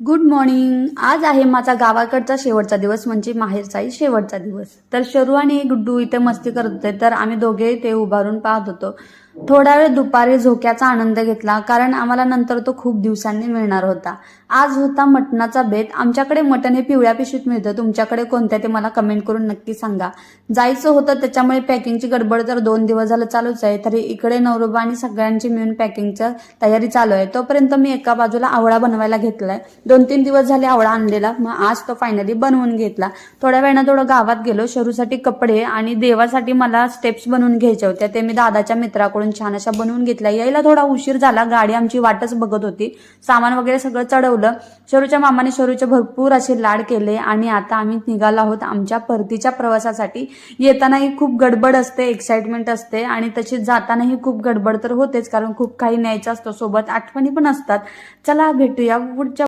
Good morning. आज आहे माझा गावाकडचा शेवटचा दिवस म्हणजे माहेरचाही शेवटचा दिवस। तर शरू आणि गुड्डू इथे मस्ती करत होते तर आम्ही दोघे ते उभारून पाहत होतो। थोडा वेळ दुपारी झोक्याचा आनंद घेतला कारण आम्हाला नंतर तो खूप दिवसांनी मिळणार होता। आज होता मटणाचा बेत। आमच्याकडे मटण हे पिवळ्या पिशवीत मिळतं, तुमच्याकडे कोणत्या ते मला कमेंट करून नक्की सांगा। जायचं होतं त्याच्यामुळे पॅकिंगची गडबड तर 2 दिवस झालं चालूच आहे। तरी इकडे नवरोबा आणि सगळ्यांची मिळून पॅकिंगची तयारी चालू आहे। तोपर्यंत मी एका बाजूला आवळा बनवायला घेतलाय। 2-3 दिवस झाले आवळा आणलेला, मग आज तो फायनली बनवून घेतला। थोड्या वेळानं थोडं गावात गेलो, शरूसाठी कपडे आणि देवासाठी मला स्टेप्स बनवून घ्यायच्या होत्या, ते मी दादाच्या मित्राकडून छान अशा बनवून घेतल्या। यायला थोडा उशीर झाला, गाडी आमची वाटच बघत होती। सामान वगैरे सगळं चढवलं। शरूच्या मामाने शरूचे भरपूर असे लाड केले आणि आता आम्ही निघालो आहोत आमच्या परतीच्या प्रवासासाठी। येतानाही खूप गडबड असते, एक्साइटमेंट असते आणि तशीच जातानाही खूप गडबड तर होतेच कारण खूप काही न्यायचं असतं सोबत, आठवणी पण असतात। चला भेटूया पुढच्या